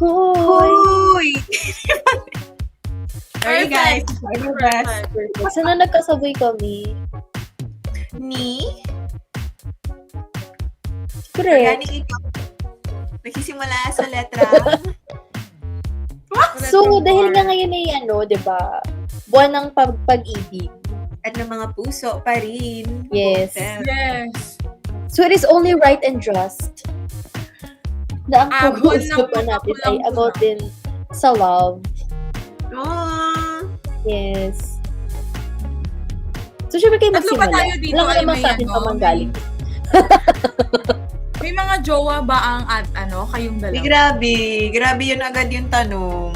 Hoy! Sorry Perfect. guys, I'm the best. Perfect. Sana nagkasabay kami. Ni? Correct. Organic ikaw. Nagsisimula sa letra. So, dahil nga ngayon ay di ba, buwan ng pag-ibig. At ng mga puso pa rin. Yes. Yes. So, it is only right and just na ang Buwan ng pag-uusapan natin ay makulang about din sa love. Oh. Yes. So, syempre kayo Tatlo ba magsimula. tayo dito Alam mo ay naman may sa akin ano, pa manggaling. May mga jowa ba ang kayong Di, dalawa? grabe. Grabe yun agad yung tanong.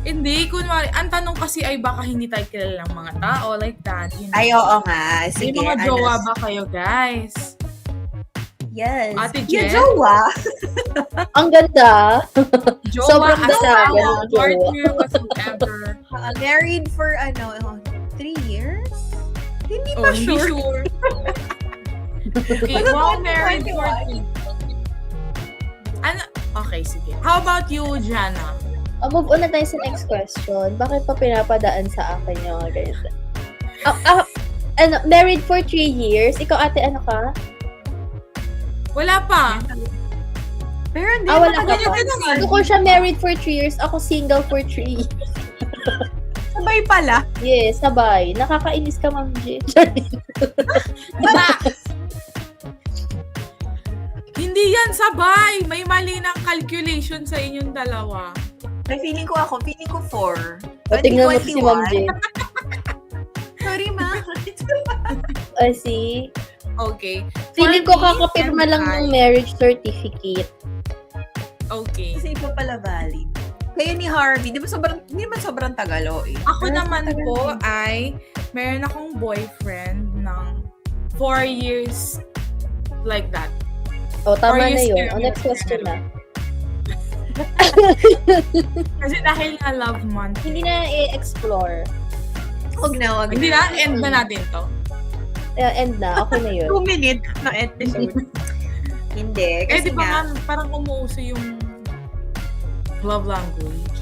Hindi, kunwari, ang tanong kasi ay baka hindi tayo kilala ng mga tao like that. You know? Ay, oo nga. May Sige. mga jowa ba kayo, guys? Yes. Ate Yung Jen? jowa. Ang ganda. Jowa, Sobrang asawa, ganda, ganun, jowa. partner, whatsoever. Married for 3 years? Hindi pa Hindi sure. sure. Okay, Ano wow, ba? married 21? for 3. Okay, sige. How about you, Jana? Move on na tayo sa next question. Bakit pa pinapadaan sa akin yung mga ganito? Married for 3 years. Ikaw, ate, ano ka? Wala pa. Pero hindi. Wala ka ganyan pa. din naman. Ako siya married for 3 years. Ako single for 3. Sabay pala. Yes, sabay. Nakakainis ka, Ma'am J. Diba? Hindi yan sabay. May mali ng calculation sa inyong dalawa. Ay, feeling ko 4. Tingnan mo si Ma'am J. Sorry, ma. See? Okay. Feeling For ko me, kakapirma lang ng 75. marriage certificate. Okay. Kasi iba pala valid. Kayo ni Harvey, di ba hindi naman sobrang tagalo eh. Ako Pero naman matagal po din. ay meron akong boyfriend ng 4 years like that. Tama Or na you yun. scare me Next with question na. Kasi dahil nga love month. Hindi na i-explore. Huwag na. Hindi na, end na natin to. End na. Okay na yun. 2 minutes na episode. Hindi. Eh, Kasi di ba nga, nga, parang umuuso yung love language.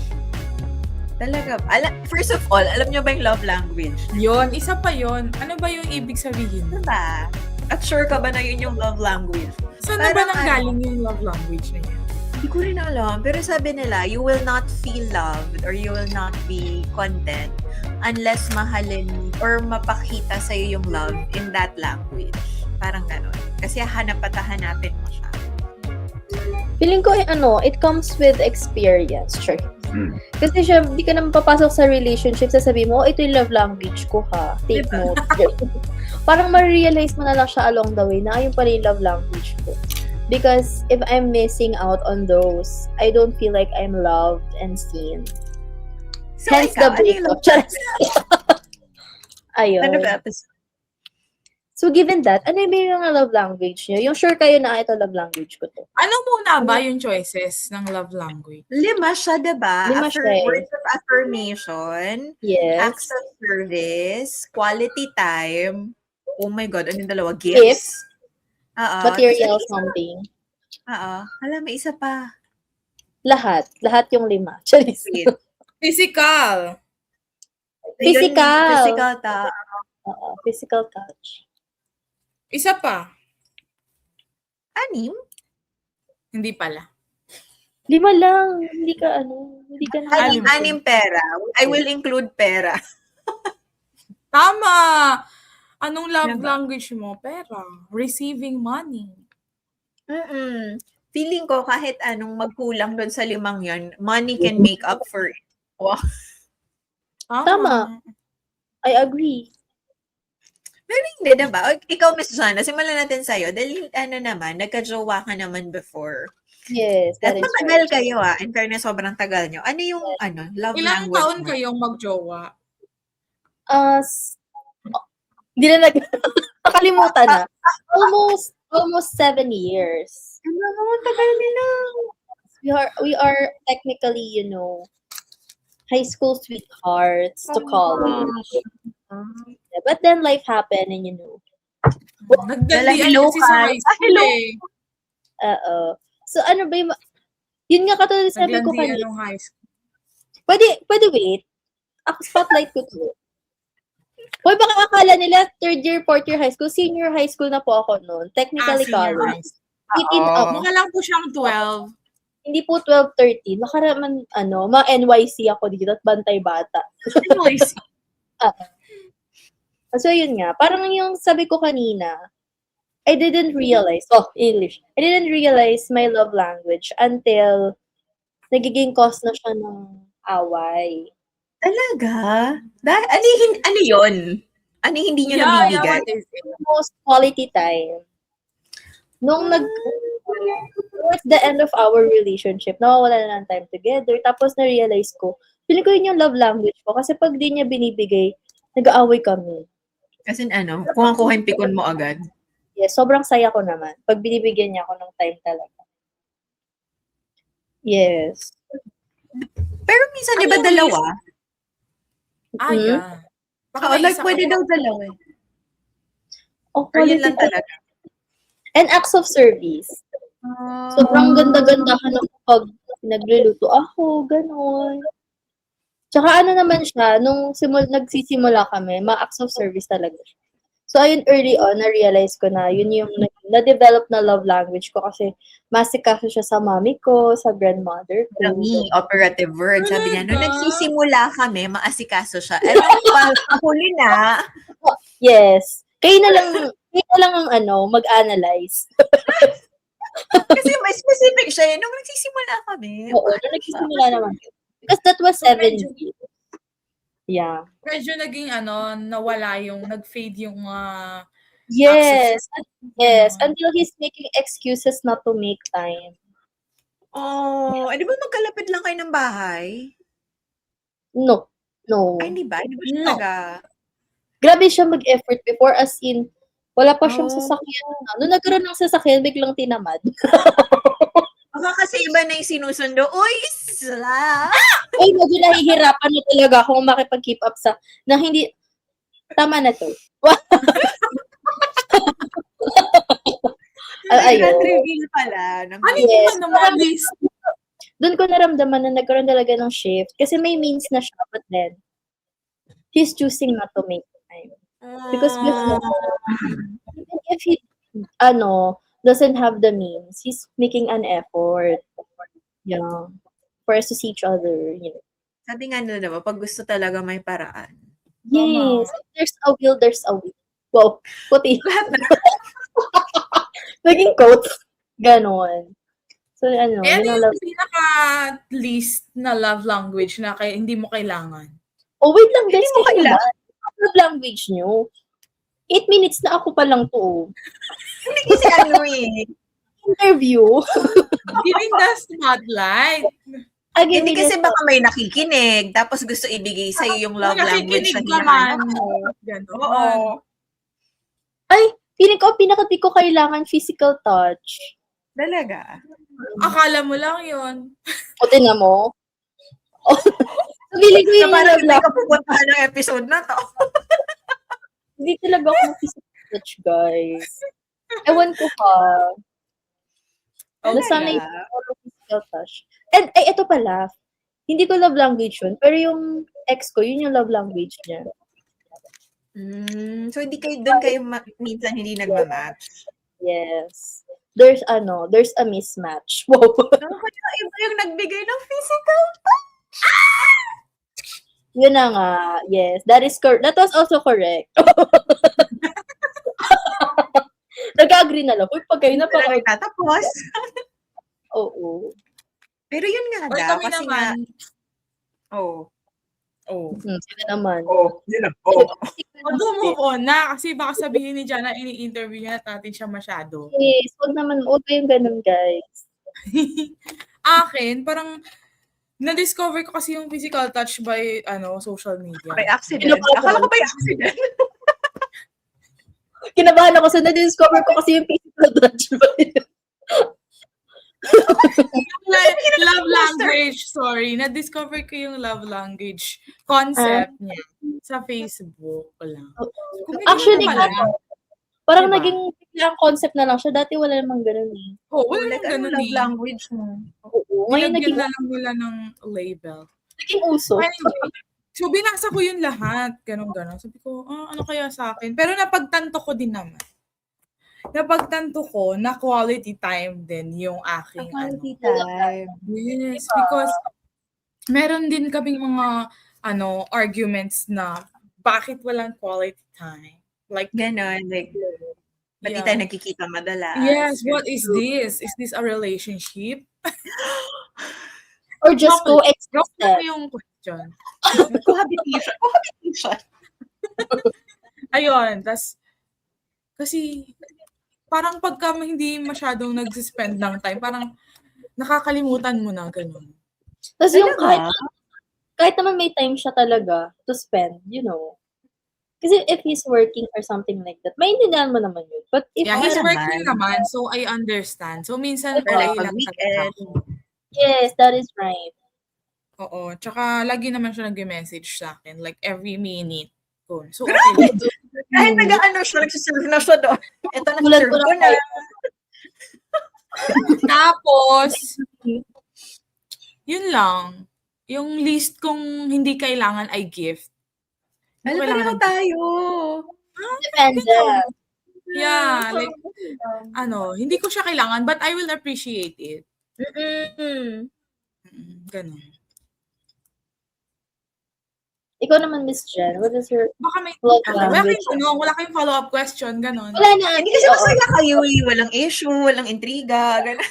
talaga. First of all, alam nyo ba yung love language? Yun, isa pa yun. Ano ba yung ibig sabihin? Diba? At sure ka ba na yun yung love language? Saan na ba Parang nanggaling yung love language na yan? Hindi ko rin alam. Pero sabi nila, you will not feel loved or you will not be content unless mahalin or mapakita sa'yo yung love in that language. Parang ganon. Kasi hanap at hanapin mo siya. Feeling ko, it comes with experience. Sure. Kasi siya, hindi ka naman papasok sa relationship, sasabihin mo, ito yung love language ko ha. Take Diba? note. Parang ma-realize mo na lang siya along the way na ayun pala yung love language ko. Because if I'm missing out on those, I don't feel like I'm loved and seen. So, Hence ikaw, the ano yung breakup. Ayun. Ano ba? So, given that, ano yung mga love language niyo? Yung sure kayo na ito love language ko to. Ano muna ba yung choices ng love language? 5 siya, diba? Lima After siya eh. words of affirmation, Yes. acts of service, quality time, oh my God, ano yung dalawa? Gifts. Gifts. Oo. Material Tapos, something. Oo. Hala, may isa pa. Lahat. Lahat yung 5. Charis. Wait. Physical. Physical. Physical ta. Oo, physical touch. Isa pa. 6? Hindi pala. 5 lang. Hindi ka na. Anim. 6 pera. I will include pera. Tama! Anong love Ano ba? language mo? Pera. Receiving money. Feeling ko kahit anong magkulang doon sa 5 yan, money can make up for it. Wow. Tama. I agree. Pero hindi, diba? Ikaw, Miss Jana, simulan natin sa'yo. Dahil naman, nagka-jowa ka naman before. Yes, At that is matagal right. kayo In fairness, sobrang tagal nyo. Ano yung love Ilang language taon mo? kayong magjowa? Hindi na nakalimutan na. Almost 7 years. Ano, tagal nila. We are technically, high school sweethearts to college. But then life happened and Nagdalian Hello kasi sa ka. high school Hello. eh. So ano ba yung Yun nga katulad sabi ko Naglandian kanina. nung high school. Pwede wait. Ako spotlight ko to. Hoy, baka akala nila third year, fourth year high school. Senior high school na po ako noon. Technically Senior college. high school. 18 Oo. up. Mukha lang po siyang 12. Hindi po 12, 13. Baka naman, ma-NYC ako dito at bantay bata. Anyways, So, yun nga. Parang yung sabi ko kanina, I didn't realize my love language until nagiging cause na siya ng away. talaga? Ano yun? Ano yung hindi nyo nabibigay? what is it? Most quality time. Towards the end of our relationship, nawawala na ng time together. Tapos na-realize ko, feeling ko yun yung love language ko. Kasi pag di niya binibigay, nag-aaway kami. Kasi kuha yung pikon mo agad. Yes, sobrang saya ko naman. Pag binibigyan niya ako ng time talaga. Yes. Pero minsan, di ba Ano yung dalawa? Yeah. Baka Oo, may like isa pwede ka- daw dalawa. Oh, Or yun quality lang time. talaga. And acts of service. Sobrang ganda-gandahan ako pag nagluluto ako, gano'n. Tsaka ano naman siya, nung nagsisimula kami, ma-acts of service talaga siya. So, ayun, early on, na-realize ko na yun yung na-develop na love language ko kasi masikaso siya sa mami ko, sa grandmother ko. Kami, operative word. Sabi niya, nung Talaga? nagsisimula kami, maasikaso siya. Eh, huli na, Yes. Kayo na lang ang mag-analyze. kasi may specific siya. Nung nagsisimula kami. Oo, na nagsisimula naman. Because that was 7 medyo- years. Yeah. Medyo naging nawala nag-fade yung Yes. Yes. Ganon. Until he's making excuses not to make time. Oh, di ba magkalapit lang kayo ng bahay? No. Ay, hindi ba? Hindi ba siya No. Grabe siya mag-effort before, as in, wala pa siyang Oh. sasakyan. Nung nagkaroon ng sasakyan, biglang tinamad. Baka kasi iba na yung sinusundo. Uy, isla! Ay, medyo nahihirapan na talaga akong makipag-keep up na hindi, tama na to. Ayun. Reveal pala. Ano Yes. yung naman list? Doon ko naramdaman na nagkaroon talaga ng shift. Kasi may means na siya, but then, he's choosing not to make time. Because before, even if he, doesn't have the means, he's making an effort. Yeah. For us to see each other, Sabi nga nila diba, pag gusto talaga may paraan. Yes. If there's a will, there's a way. Wow. Puti. Lahat na. Naging quote. Ganon. So, Ano yun ang yung pinaka-least na love language na hindi mo kailangan? Oh, wait lang, guys. Hindi mo kailangan. Ano love language nyo? 8 minutes na ako pa lang to. Hindi kasi Interview. Giving the spotlight. Again, Hindi kasi baka may nakikinig, tapos gusto ibigay sa'yo yung love language na Nakikinig ka man. hinahanap mo. Ganon. Oo. Ay, feeling ko, pinaka-di ko kailangan physical touch. Talaga. Akala mo lang yun. O, tinan mo. Oh, feeling ko So, yung parang love hindi language. ka pupuntahan ng episode na to. Hindi talaga ako physical touch, guys. Ewan ko pa. Nasanay ako ng physical touch. And, ito pala. Hindi ko love language yun. Pero yung ex ko, yun yung love language niya. So, doon kayo minsan hindi nagmamatch. Yes. There's a mismatch. Wow. Kaya iba yung nagbigay ng physical. Yun na nga. Yes. That was also correct. Nag-agree na lang. Uy, pag kayo na pa. Pero nagtatapos. Oo. Pero yun nga Or daw. kami Kasi nga, naman. Sila naman. Yun lang. Although move on na kasi baka sabihin ni Jana ini-interview niya natin siya masyado. Yes. Huwag kayong ganun, guys. Akin, parang na-discover ko kasi yung physical touch by social media. By accident. Akala ko by accident. Kinabahan ako sa na-discover ko kasi yung physical touch. Love language, sorry. Na-discover ko yung love language concept niya sa Facebook lang. Kung hindi Actually, mo pala, Parang Diba? naging biglang concept na lang siya. Dati wala namang ganun eh. Oh, Oo, wala like, nang ganun love eh. language mo? Oo. Ngayon Nilagyan na lang nila ng label. naging uso. Anyway, so binasa ko yun lahat. Ganon-ganon. Sabi ko, ano kaya sa akin? Pero napagtanto ko din naman. Napagtanto ko na quality time din yung aking Quality ano. time. Yes, because meron din kaming mga arguments na bakit walang quality time. Like, Ganon. Like, pati tayo nagkikita madalas. Yes, what is this? Is this a relationship? Or just Drop mo coexistence. yung question. Cohabitation. Cohabitation. Ayun, kasi parang pagka hindi masyadong nag-spend ng time, parang nakakalimutan mo na ganun. Tapos yung Talaga? kahit naman may time siya talaga to spend, Kasi if he's working or something like that, maintindihan mo naman yun. But if Yeah, he's naman. working naman, so I understand. So minsan Or like okay pag lang weekend. talaga ako. yes, that is right. Oo, tsaka lagi naman siya nag-message sa akin, like every minute ko. So okay lang. Kahit siya, nagsiserve na siya doon. Ito na, Tulad serve ko ko na na. Tapos, yun lang. Yung list kong hindi kailangan ay gift. Hindi Ano ko pareho kailangan ng tayo? Depende. Yeah, like, hindi ko siya kailangan, but I will appreciate it. Ganun. Ikaw naman, Miss Jen, what is your Baka may, love wala language? kayong tanong, wala kayong follow-up question, ganun. Wala na. Hindi kasi masaya kayo eh. Walang issue, walang intriga. Ganun.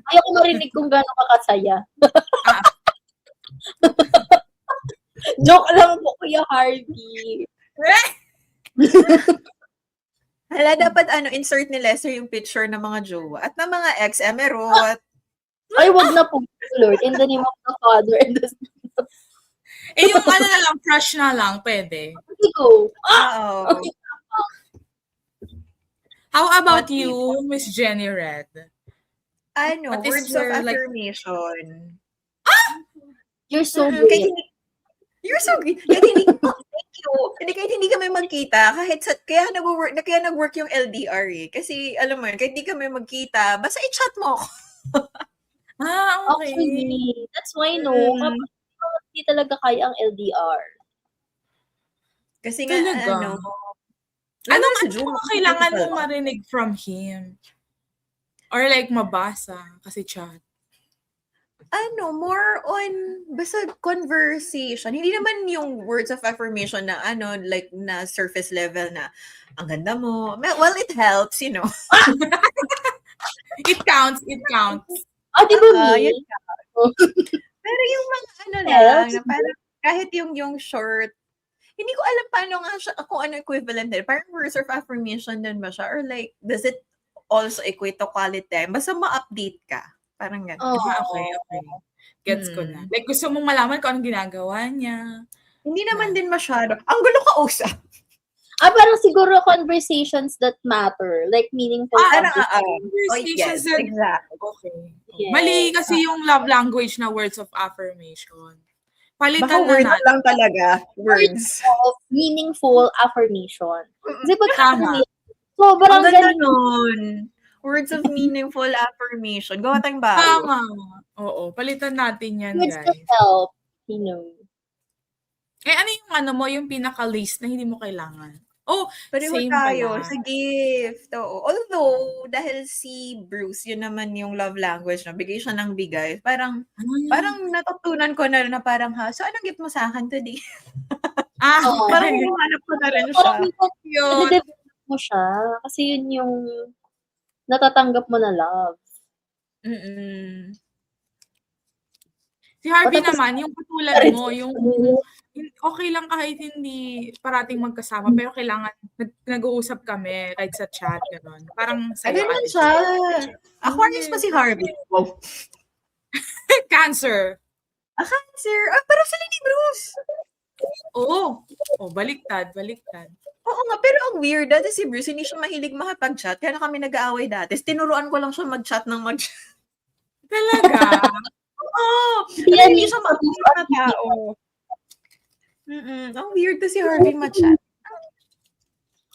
Ayoko marinig kung gano'n ka kasaya. Ah. Joke lang po, Kuya Harvey. Hala, dapat insert ni Lester yung picture ng mga jowa at ng mga ex-emerot. Ay, wag na po, Lord. In the name of the Father and the Son. Yung na lang, crush na lang, pwede. Go. Oo. Okay. How about What you, Miss Jenny Red? What is Words of your, like- affirmation. You're so Kahit great. hindi, you're so great. Kahit hindi, thank you. Kahit hindi kami magkita, kaya nag-work yung LDR eh. Kasi, alam mo yun, kahit hindi kami magkita, basta i-chat mo ako. Okay. Actually, that's why, no, kapag hindi talaga kaya ang LDR. Kasi nga, Talaga? Anong Anong kailangan mong marinig from him? Or like mabasa kasi chat? More on basta conversation. Hindi naman yung words of affirmation na like na surface level na ang ganda mo. Well, it helps, It counts. Di ba, yun. Pero yung mga lang, na parang kahit yung short, hindi ko alam paano nga siya, kung ano equivalent din. Parang words of affirmation din ba siya? Or like, does it also equate to quality time? Basta ma-update ka. Parang gano'n. Okay. Gets ko na. Like, gusto mong malaman kung anong ginagawa niya. Hindi naman din masyado. Ang gulo ka usap. Parang siguro conversations that matter. Like, meaningful Conversations that... Exactly. Okay. Yes. Mali kasi yung love language na words of affirmation. Palitan Baka na words natin. lang talaga. Words. Of meaningful affirmation. Kasi pag Tama. sobrang Ang ganda galing. nun. Words of meaningful affirmation. Gawa tayong bago. Tama. Oo, palitan natin yan, Words to guys. help, Ano yung yung pinaka-least na hindi mo kailangan? Oh, Pareho same tayo pala. sa gift. Oo. Although, dahil si Bruce, yun naman yung love language na bigay siya ng bigay. Parang natutunan ko na parang, so anong gift mo sa akin today? Parang hinahanap ko na rin siya. Parang nade-develop mo siya. Kasi yun yung natatanggap mo na love. Si Harvey Tapos, naman, yung katulad mo, yung okay lang kahit hindi parating magkasama, pero kailangan nag-uusap kami kahit sa chat, gano'n. Parang sa'yo. Ganun siya. Aquarius pa si Harvey. Wow. Cancer. Cancer. Pero sila ni Bruce. Oo. Baliktad. Oo nga, pero ang weird. Dati si Bruce, hindi siya mahilig makipag-chat. Kaya na kami nag-aaway dati. Tinuruan ko lang siya mag-chat ng mag-chat. Talaga? Oo. Hindi siya mag-chat na tao. Ang weird to si Harvey mag-chat.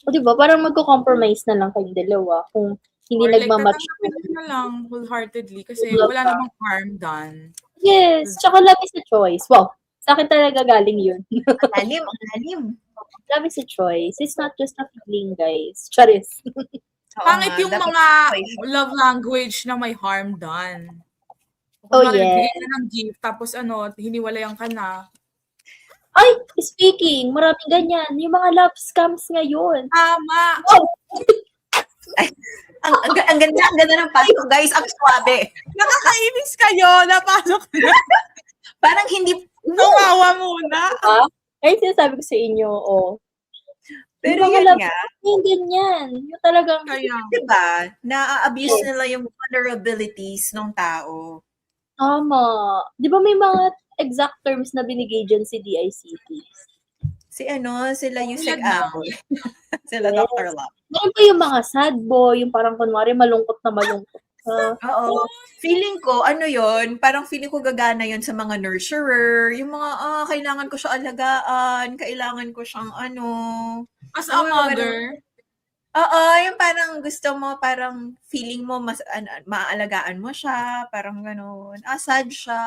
O, 'di ba, parang magko-compromise na lang kayong dalawa kung hindi Or like, nagma-match tatanggapin mo na lang wholeheartedly kasi yung love wala ka. namang harm done. Yes, tsaka love is a choice. Wow, sa'kin talaga galing yun. Ang lalim. Love is a choice. It's not just a feeling, guys. Charis. Oo Pangit nga, yung dapat mga choice. love language na may harm done. Oh, Kunwari, yes. bigay ka ng gift, tapos hiniwalayan ka na. Ay, speaking, maraming ganyan. Yung mga love scams ngayon. Tama! Oh, Ang ganda ng pasok, guys. Ang swabe. Nakakainis kayo! Napasok na! Parang hindi, Tumawa muna! diba? Ay, sinasabi ko sa inyo, pero yung mga yun love nga, yung ganyan. Yung talagang, Kaya, diba, na-abuse Yes. nila yung vulnerabilities ng tao. tama. Di ba may mga exact terms na binigay dyan si DICT? Sila Yusek Tulad na. Amor. Sila Yes. Dr. Love. Meron pa yung mga sad boy, yung parang kunwari malungkot na malungkot ka. Oo. Feeling ko, parang feeling ko gagana yun sa mga nurturer, yung mga, kailangan ko siya alagaan, kailangan ko siyang as a Yung mga mother, yung parang gusto mo, parang feeling mo, mas, maaalagaan mo siya, parang gano'n. Sad siya.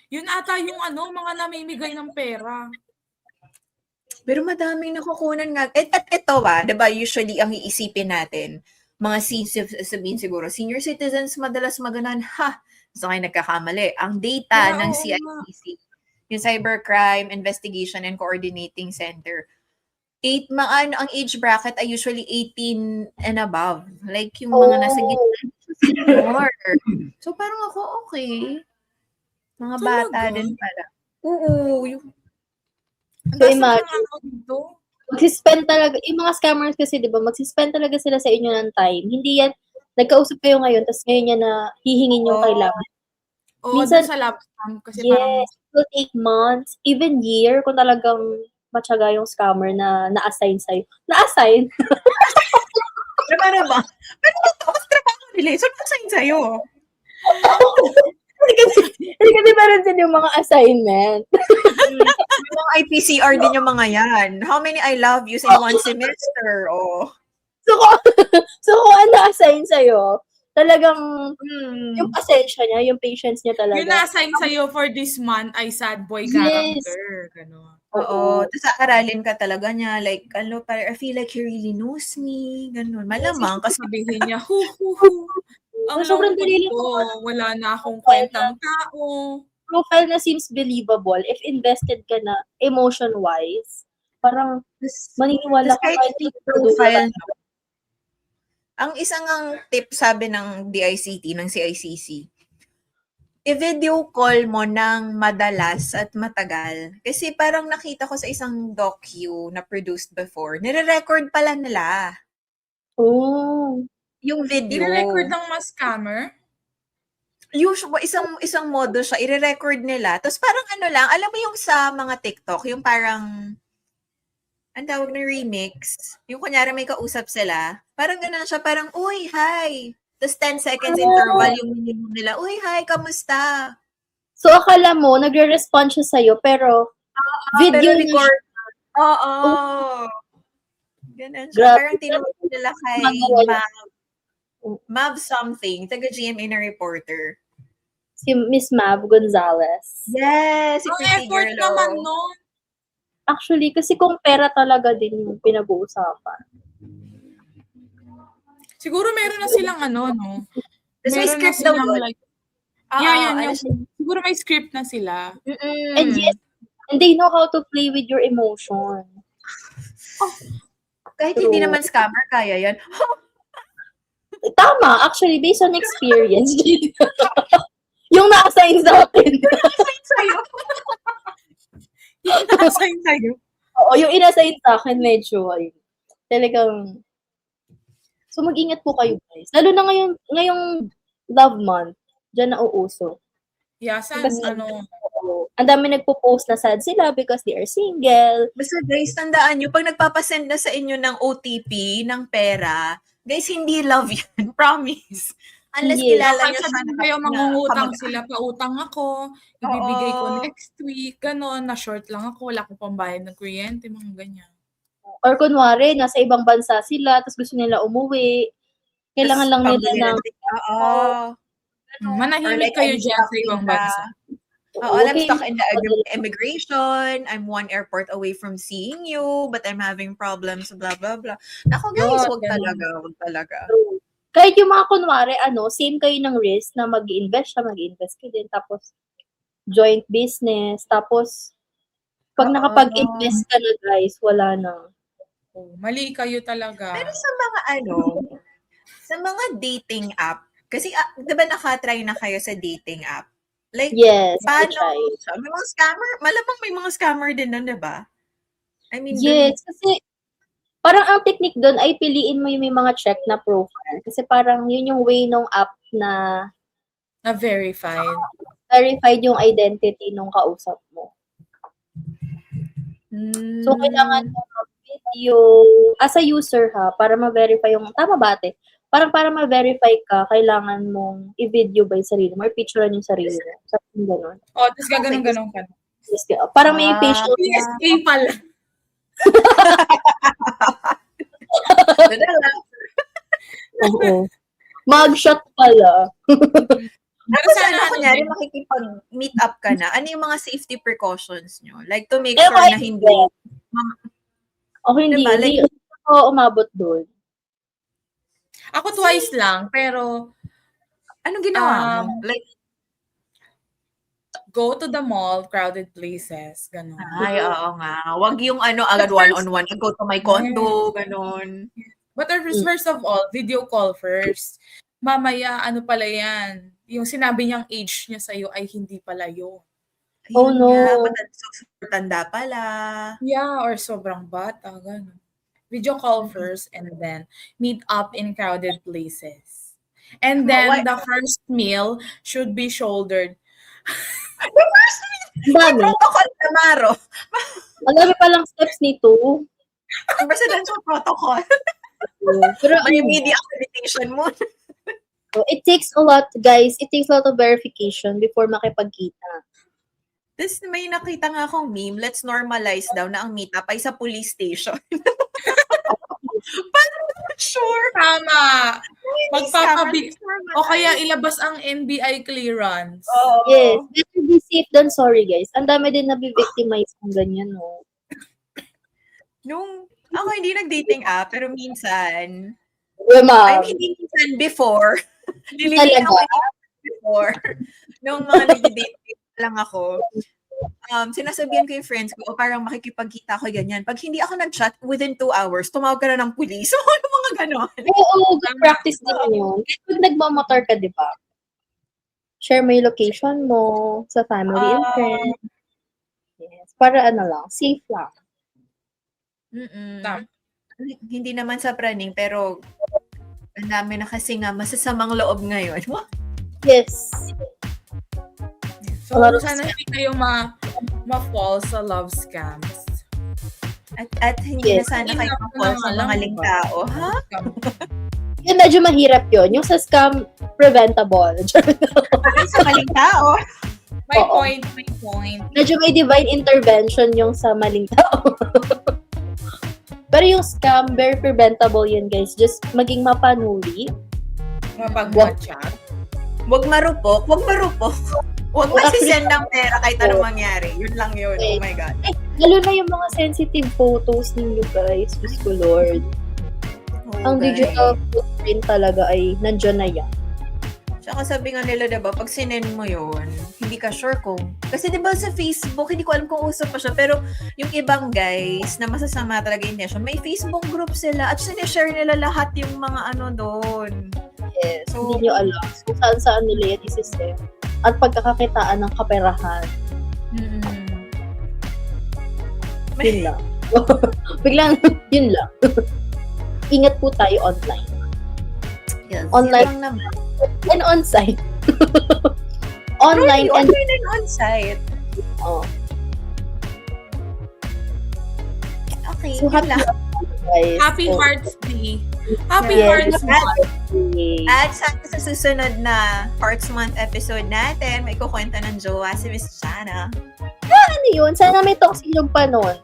yun ata yung mga namimigay ng pera. Pero madaming nakukunan nga. At ito diba, usually ang iisipin natin, mga sabihin siguro, senior citizens madalas maganan, so kayo nagkakamali. Ang data Yeah, ng oo CICC, yung Cybercrime Investigation and Coordinating Center, ang age bracket ay usually 18 and above. Like yung mga nasa gitna, senior. So parang ako, okay. Mga bata Talaga? din pala. Oo, Ang So, dami imagine. ng dito. Magsispend talaga, yung mga scammers kasi, di ba, magsispend talaga sila sa inyo ng time. Hindi yan, nagkausap kayo ngayon, tapos ngayon yan na hihingin yung kailangan. Oo, Minsan, doon sa love scam kasi parang Yes, it will take months, even year, kung talagang matyaga yung scammer na na-assign sa'yo. Na-assign? Pero paano ba? Pero tapos trabaho nila. So, nakasign sa'yo. Kasi meron din yung mga assignment. May mga IPCR din yung mga yan. How many I love yous in one semester? Oh. So kung ano na-assign sa'yo, talagang Hmm. yung pasensya niya, yung patience niya talaga. yung na-assign sa'yo for this month ay sad boy Yes. character. Gano'n. Oo. Tapos aralin ka talaga niya. Like, I feel like he really knows me. Ganun. Malamang. Kasi Sabihin niya, hu. Ang Sobrang lungkot dali ko. Wala na akong kwentang tao. Profile na seems believable if invested ka na emotion-wise. Parang maniniwala Tapos ka kahit kahit hindi hindi profile, no? Ang isang tip sabi ng DICT, ng CICC, i-video call mo ng madalas at matagal. Kasi parang nakita ko sa isang docu na produced before, nire-record pala nila Oh. yung video. Nire-record ng mga scammer. Usually, isang modo siya, i-record nila. Tapos parang alam mo yung sa mga TikTok, yung parang, ang tawag na remix, yung kunyari may kausap sila, parang ganun siya, parang, uy, hi. Tapos 10 seconds interval yung minimum nila, uy, hi, kamusta? So akala mo, nagre-respond siya sa'yo, pero video Pero na record. Oo. Ganun siya. Grabe. Parang tinawag nila kay Magawa Mav something, taga GMA na reporter. si Miss Mav Gonzalez. Yes, si Ang Pretty effort Girl. naman oh. nun. Actually, kasi kung pera talaga din yung pinag-uusapan. Siguro meron na silang no? Tapos may Meron na script daw silang doon. like, Oo, yan, ano yung, siya? siguro may script na sila. And yes, and they know how to play with your emotion. Kahit True. hindi naman scammer, kaya yan. Tama, actually, based on experience. Yung na-assign sa akin. Sa'yo. Yung na-assign sa'yo. Oo, yung inassign sa akin, medyo, ayun. Talagang, so mag-ingat po kayo, guys. Lalo na ngayong love month, dyan na uuso. Yeah, saan, Kasi, ano, ang dami nagpo-post na sad sila because they are single. Basta guys, tandaan nyo, pag nagpapasend na sa inyo ng OTP, ng pera, guys, hindi love yan. Promise. Unless Yes. kilala nyo Kahit siya sabihin kayo mangungutang kamag- sila, pautang ako, ibibigay ko Oo. next week, gano'n, na short lang ako, wala akong pambayad ng kuryente, mga ganyan. Or kunwari, nasa ibang bansa sila, tapos gusto nila umuwi. Kailangan lang nila ng... Oo. Or Manahimik like, kayo I'm dyan stuck sa in ibang the- bansa. Oo, I'm Okay. stuck in the immigration. I'm one airport away from seeing you, but I'm having problems, blah, blah, blah. Naku guys, Yun, wag ganun. talaga, wag talaga. True. Kahit yung mga kunwari, same kayo ng risk na mag-invest siya, mag-invest ka din. Tapos, joint business. Tapos, pag Oo. nakapag-invest ka na guys, wala na. Oh, mali kayo talaga. Pero sa mga sa mga dating app, kasi di ba nakatry na kayo sa dating app? Like, Yes, I paano? tried. May mga scammer, malamang may mga scammer din nun, di ba? I mean, Yes, kasi parang ang technique doon ay piliin mo yung may mga check na profile. Kasi parang yun yung way ng app na Na verified. verified yung identity nung kausap mo. So, kailangan mo mag-video as a user ha, para ma-verify yung, tama ba ate? Parang para ma-verify ka, kailangan mong i-video ba yung sarili mo or picturean yung sarili mo. Sabi gano'n. Oh, tapos gaganong-ganong ka. Parang may facial. PSA pala. Oo. Mugshot pala. Pero Pero sana, sana, kunyari, makikipag-meet up ka na, ano yung mga safety precautions nyo? Like, to make Eh, sure kahit na hindi, Ako hindi, Diba? hindi ako umabot doon. ako twice lang, pero anong ginawa mo? Like, go to the mall, crowded places, gano'n. ay, oo nga. Wag yung agad one-on-one. Go to my condo, ganon. But first of all, video call first. Mamaya, ano pala yan? Yung sinabi niyang age niya sa'yo ay hindi pala yun. Oh, Ayun no. nga, super tanda pala. Yeah, or sobrang bata, gano'n. Video call first and then meet up in crowded places. And then the first meal should be shouldered. Ang dami. Protocol, Tamaro. Ang dami palang steps nito. Ang presidential protocol. Pero May media accreditation mo. it takes a lot, guys. It takes a lot of verification before makipagkita. Tapos may nakita nga akong meme, let's normalize daw na ang meetup ay sa police station. Paano sure? Tama! Magpapabi. O kaya ilabas ang NBI clearance. Oo. Yes. Better be safe than sorry, guys. Ang dami din nabibictimize ng ganyan, no? Nung, ako hindi nag-dating app, pero minsan, Yeah, ma'am. hindi minsan before. Nililin ako before. Nung mga nag-dating lang ako, sinasabihan ko yung friends ko, parang makikipagkita ako ganyan. Pag hindi ako nag-chat, within 2 hours, tumawag ka na ng police. So, ano mga ganon? Oo, good practice din yun. Kahit pag nagmamotor ka, di ba? Share mo yung location mo sa family and friends. Yes. Para safe lang. Tama. Hindi naman sa praning, pero ang dami na kasi nga masasamang loob ngayon. Yes. So, sana hindi kayo ma-fall sa love scams. At hindi Yes. na sana kayo ma-fall sa mga lingtao. Ha? Yun, medyo mahirap yun. Yung sa scam, preventable. Sa maling tao. May Oo. point. Medyo may divine intervention yung sa maling tao. Pero yung scam, very preventable yun, guys. Just maging mapanuri. Mapag-chat. Huwag marupok. Huwag masisend ng pera kahit anong mangyari. Yun lang yun. Oh my God. Lalo na yung mga sensitive photos ninyo, guys. Diyos ko, Lord. Ang digital footprint talaga ay nandyan na yan. Tsaka sabi nga nila, diba, pag sinend mo yun, hindi ka sure kung... Kasi diba sa Facebook, hindi ko alam kung uso pa siya, pero yung ibang guys na masasama talaga yung intention, may Facebook group sila at sinishare nila lahat yung mga doon. Yes. So, Hindi nyo alam kung saan nila yan i-system. At pagkakakitaan ng kaperahan. Yun lang. Biglang, yun lang. Ingat po tayo online. Yes, Online. yun lang naman. And on-site. Online and... Online and on-site. Oh. Okay, So, yun happy lang. guys. Happy So, Hearts Day. Happy yes. Hearts Month. Okay. At sa susunod na Hearts Month episode natin, may kukwenta ng jowa si Miss Chana. Ano yun? Sana may toksilog pa nun.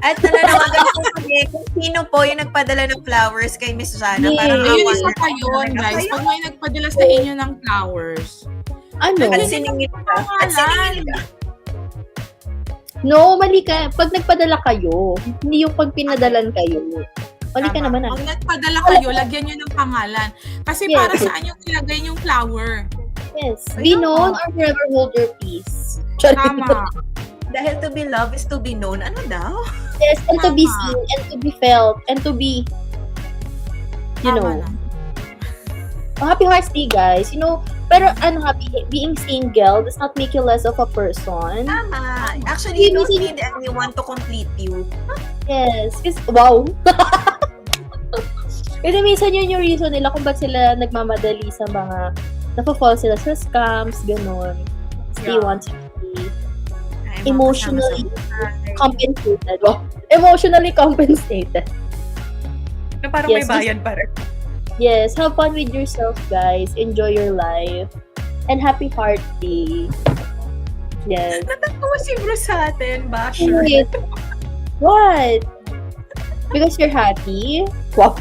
At nananawagan po kami kung sino po yung nagpadala ng flowers kay Miss Jana. Yeah. Parang Ayun, awa isa na pa yun, guys. Pag may nagpadala sa inyo ng flowers, Ano? At siningit ka. At siningit ka. No, mali ka. Pag nagpadala kayo, hindi yung pag pinadalan kayo. Mali ka naman ah. Pag nagpadala kayo, lagyan nyo ng pangalan. Kasi Yes. para saan yung ilagay yung flower? Yes. Be Ayun. known or forever hold your peace. Tama. Dahil to be loved is to be known. Ano daw? Yes, and to be Tama. seen, and to be felt, and to be, you Tama know. na. Happy Hearts Day, guys. You know, pero being single does not make you less of a person. Tama. Actually, you don't need anyone to complete you. Yes. Kasi, wow. Kasi minsan yun yung reason nila kung ba't sila nagmamadali sa mga, napafall sila sa scams, ganun. They Yeah. want to be Ay, mga emotionally kasama sa buhay. compensated. Wow. Emotionally compensated. Na parang Yes, may bayan pa rin. Yes, have fun with yourself, guys. Enjoy your life. And happy Heart Day. Yes. Natatawa si Bruce sa atin. Basher. Wait. What? Because you're happy? Wow.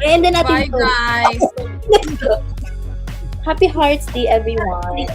And then Bye, natin to. guys. Happy Hearts Day, everyone.